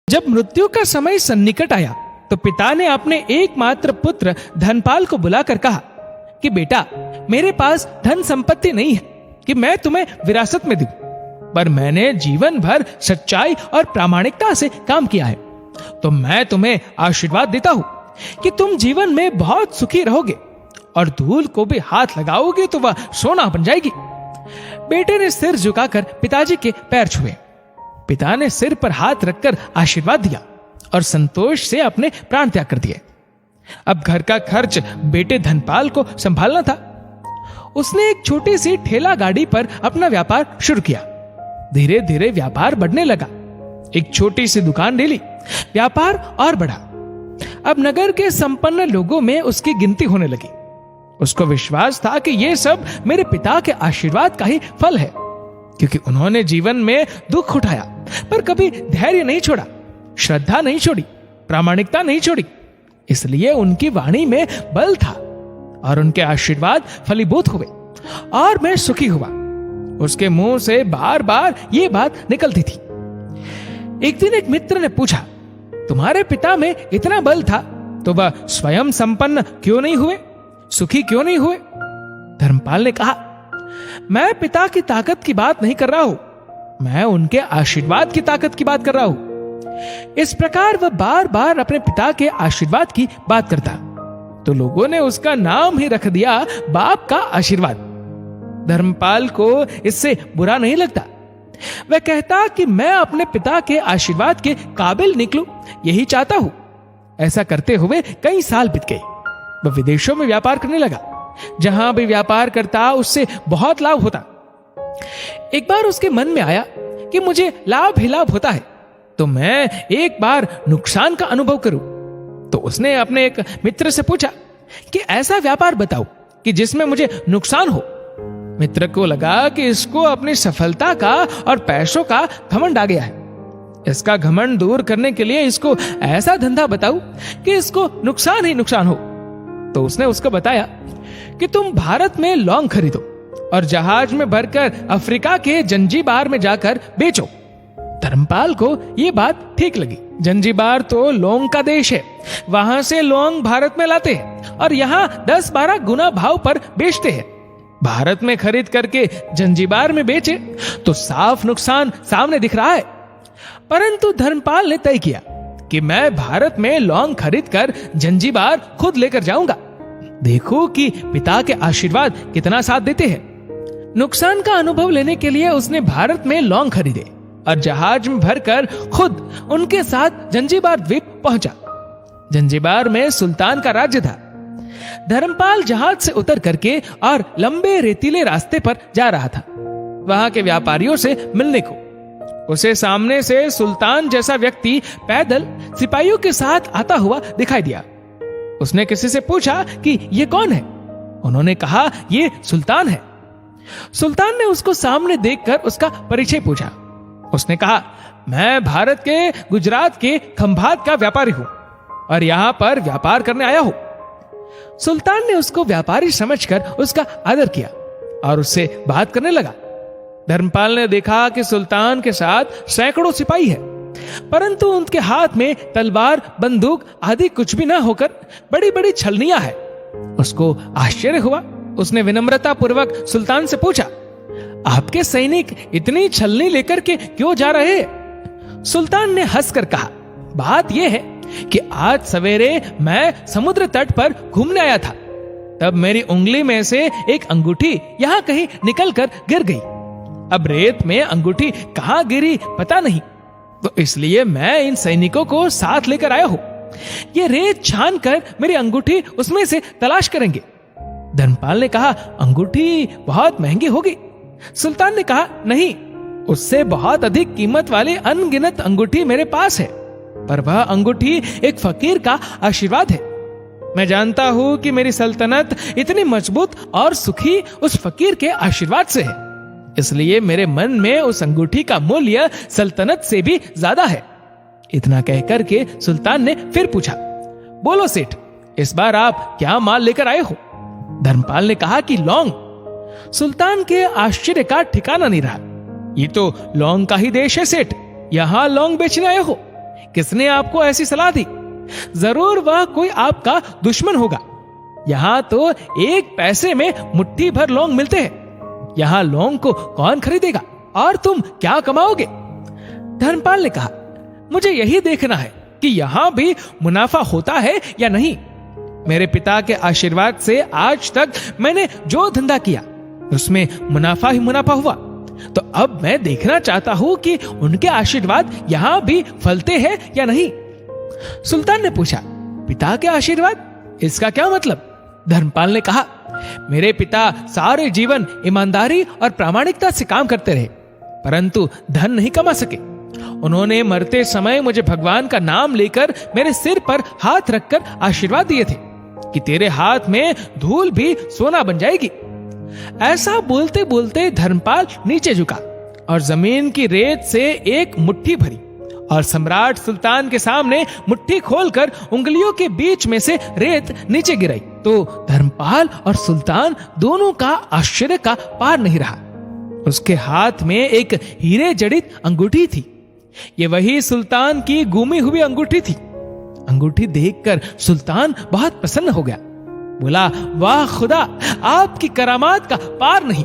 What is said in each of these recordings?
जब मृत्यु का समय सन्निकट आया तो पिता ने अपने एकमात्र पुत्र धनपाल को बुलाकर कहा कि बेटा, मेरे पास धन संपत्ति नहीं है कि मैं तुम्हें विरासत में दूं, पर मैंने जीवन भर सच्चाई और प्रामाणिकता से काम किया है, तो मैं तुम्हें आशीर्वाद देता हूं कि तुम जीवन में बहुत सुखी रहोगे और धूल को भी हाथ लगाओगे तो वह सोना बन जाएगी। बेटे ने सिर झुकाकर पिताजी के पैर छुए। पिता ने सिर पर हाथ रखकर आशीर्वाद दिया और संतोष से अपने प्राण त्याग कर दिए। अब घर का खर्च बेटे धनपाल को संभालना था। उसने एक छोटी सी ठेला गाड़ी पर अपना व्यापार शुरू किया। धीरे धीरे व्यापार बढ़ने लगा। एक छोटी सी दुकान ले ली, व्यापार और बढ़ा। अब नगर के संपन्न लोगों में उसकी गिनती होने लगी। उसको विश्वास था कि यह सब मेरे पिता के आशीर्वाद का ही फल है, क्योंकि उन्होंने जीवन में दुख उठाया पर कभी धैर्य नहीं छोड़ा, श्रद्धा नहीं छोड़ी, प्रामाणिकता नहीं छोड़ी। इसलिए उनकी वाणी में बल था और उनके आशीर्वाद फलीभूत हुए और मैं सुखी हुआ। उसके मुंह से बार बार ये बात निकलती थी। एक दिन एक मित्र ने पूछा, तुम्हारे पिता में इतना बल था तो वह स्वयं संपन्न क्यों नहीं हुए, सुखी क्यों नहीं हुए? धर्मपाल ने कहा, मैं पिता की ताकत की बात नहीं कर रहा हूं, मैं उनके आशीर्वाद की ताकत की बात कर रहा हूं। इस प्रकार वह बार बार अपने पिता के आशीर्वाद की बात करता तो लोगों ने उसका नाम ही रख दिया बाप का आशीर्वाद। धर्मपाल को इससे बुरा नहीं लगता। वह कहता कि मैं अपने पिता के आशीर्वाद के काबिल निकलूं, यही चाहता हूं। ऐसा करते हुए कई साल बीत गए। वह विदेशों में व्यापार करने लगा। जहां भी व्यापार करता उससे बहुत लाभ होता। एक बार उसके मन में आया कि मुझे लाभ ही लाभ होता है, तो मैं एक बार नुकसान का अनुभव करूं। तो उसने अपने एक मित्र से पूछा कि ऐसा व्यापार बताओ कि जिसमें मुझे नुकसान हो। मित्र को लगा कि इसको अपनी सफलता का और पैसों का घमंड आ गया है। इसका घमंड दूर करने के लिए इसको ऐसा धंधा बताऊं कि इसको नुकसान ही नुकसान हो। तो उसने उसको बताया कि तुम भारत में लौंग खरीदो और जहाज में भरकर अफ्रीका के जंजीबार में जाकर बेचो। धर्मपाल को यह बात ठीक लगी। जंजीबार तो लौंग का देश है, वहां से लौंग भारत में लाते हैं और यहाँ 10-12 गुना भाव पर बेचते हैं। भारत में खरीद करके जंजीबार में बेचे तो साफ नुकसान सामने दिख रहा है। परंतु धर्मपाल ने तय किया कि मैं भारत में लौंग खरीद कर जंजीबार खुद लेकर जाऊंगा। देखो कि पिता के आशीर्वाद कितना साथ देते हैं। नुकसान का अनुभव लेने के लिए उसने भारत में लौंग खरीदे और जहाज में भरकर खुद उनके साथ जंजीबार द्वीप पहुंचा। जंजीबार में सुल्तान का राज्य था। धर्मपाल जहाज से उतर करके और लंबे रेतीले रास्ते पर जा रहा था, वहां के व्यापारियों से मिलने को। उसे सामने से सुल्तान जैसा व्यक्ति पैदल सिपाहियों के साथ आता हुआ दिखाई दिया। उसने किसी से पूछा कि ये कौन है। उन्होंने कहा, ये सुल्तान है। सुल्तान ने उसको सामने देखकर उसका परिचय पूछा। उसने कहा, मैं भारत के गुजरात के खंभात का व्यापारी हूं और यहां पर व्यापार करने आया हूं। सुल्तान ने उसको व्यापारी समझकर उसका आदर किया और उससे बात करने लगा। धर्मपाल ने देखा कि सुल्तान के साथ सैकड़ों सिपाही है, परंतु उनके हाथ में तलवार, बंदूक आदि कुछ भी ना होकर बड़ी बड़ी छलनियां है। उसको आश्चर्य हुआ। उसने विनम्रता पूर्वक सुल्तान से पूछा, आपके सैनिक इतनी छलनी लेकर के क्यों जा रहे हैं? सुल्तान ने हंसकर कहा, बात यह है कि आज सवेरे मैं समुद्र तट पर घूमने आया था, तब मेरी उंगली में से एक अंगूठी यहां कहीं निकलकर गिर गई। अब रेत में अंगूठी कहां गिरी पता नहीं, तो इसलिए मैं इन सैनिकों को साथ लेकर आया हूं। ये रेत छान कर मेरी अंगूठी उसमें से तलाश करेंगे। धर्मपाल ने कहा, अंगूठी बहुत महंगी होगी। सुल्तान ने कहा, नहीं, उससे बहुत अधिक कीमत वाली अनगिनत अंगूठी मेरे पास है, पर वह अंगूठी एक फकीर का आशीर्वाद है। मैं जानता हूं कि मेरी सल्तनत इतनी मजबूत और सुखी उस फकीर के आशीर्वाद से है, इसलिए मेरे मन में उस अंगूठी का मूल्य सल्तनत से भी ज्यादा है। इतना कहकर के सुल्तान ने फिर पूछा, बोलो सेठ, इस बार आप क्या माल लेकर आए हो? धर्मपाल ने कहा कि लौंग। सुल्तान के आश्चर्य का ठिकाना नहीं रहा। ये तो लौंग का ही देश है सेठ, यहां लौंग बेचने आए हो? किसने आपको ऐसी सलाह दी? जरूर वह कोई आपका दुश्मन होगा। यहाँ तो एक पैसे में मुट्ठी भर लौंग मिलते हैं। यहाँ लौंग को कौन खरीदेगा और तुम क्या कमाओगे? धर्मपाल ने कहा, मुझे यही देखना है कि यहाँ भी मुनाफा होता है या नहीं। मेरे पिता के आशीर्वाद से आज तक मैंने जो धंधा किया उसमें मुनाफा ही मुनाफा हुआ। तो अब मैं देखना चाहता हूं कि उनके आशीर्वाद यहां भी फलते हैं या नहीं। सुल्तान ने पूछा, पिता के आशीर्वाद? इसका क्या मतलब? धर्मपाल ने कहा, मेरे पिता सारे जीवन ईमानदारी और प्रामाणिकता से काम करते रहे, परंतु धन नहीं कमा सके। उन्होंने मरते समय मुझे भगवान का नाम लेकर मेरे सिर पर हाथ रखकर आशीर्वाद दिए थे कि तेरे हाथ में धूल भी सोना बन जाएगी। ऐसा बोलते बोलते धर्मपाल नीचे झुका और जमीन की रेत से एक मुट्ठी भरी और सम्राट सुल्तान के सामने मुट्ठी खोलकर उंगलियों के बीच में से रेत नीचे गिराई। तो धर्मपाल और सुल्तान दोनों का आश्चर्य का पार नहीं रहा। उसके हाथ में एक हीरे जड़ित अंगूठी थी। ये वही सुल्तान की गुमी हुई अंगूठी थी। अंगूठी देखकर सुल्तान बहुत प्रसन्न हो गया। बोला, वाह खुदा, आपकी करामात का पार नहीं।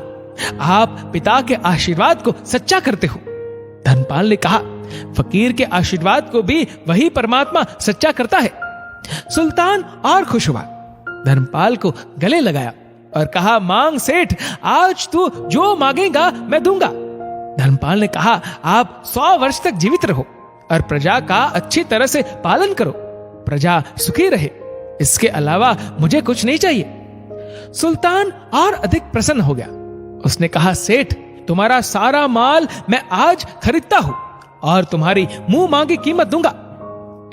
आप पिता के आशीर्वाद को सच्चा करते हो। धर्मपाल ने कहा, फकीर के आशीर्वाद को भी वही परमात्मा सच्चा करता है। सुल्तान और खुश हुआ, धर्मपाल को गले लगाया और कहा, मांग सेठ, आज तू जो मांगेगा मैं दूंगा। धर्मपाल ने कहा, आप 100 वर्ष तक जीवित रहो और प्रजा का अच्छी तरह से पालन करो, प्रजा सुखी रहे, इसके अलावा मुझे कुछ नहीं चाहिए। सुल्तान और अधिक प्रसन्न हो गया। उसने कहा, सेठ, तुम्हारा सारा माल मैं आज खरीदता हूं और तुम्हारी मुंह मांगी कीमत दूंगा।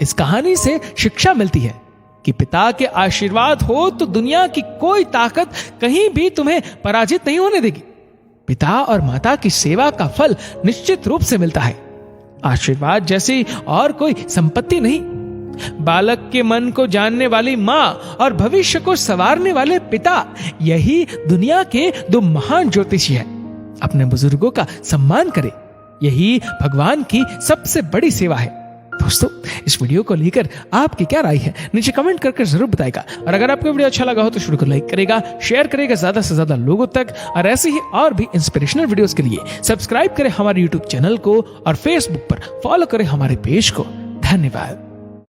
इस कहानी से शिक्षा मिलती है कि पिता के आशीर्वाद हो तो दुनिया की कोई ताकत कहीं भी तुम्हें पराजित नहीं होने देगी। पिता और माता की सेवा का फल निश्चित रूप से मिलता है, आशीर्वाद जैसी और कोई संपत्ति नहीं। बालक के मन को जानने वाली माँ और भविष्य को संवारने वाले पिता, यही दुनिया के 2 महान ज्योतिषी हैं। अपने बुजुर्गों का सम्मान करें, यही भगवान की सबसे बड़ी सेवा है। दोस्तों, इस वीडियो को लेकर आपकी क्या राय है नीचे कमेंट करके जरूर बताएगा। और अगर आपको वीडियो अच्छा लगा हो तो वीडियो को लाइक करेगा, शेयर करेगा ज्यादा से ज्यादा लोगों तक। और ऐसे ही और भी इंस्पिरेशनल वीडियोस के लिए सब्सक्राइब करें हमारे यूट्यूब चैनल को और फेसबुक पर फॉलो करें हमारे पेज को। धन्यवाद।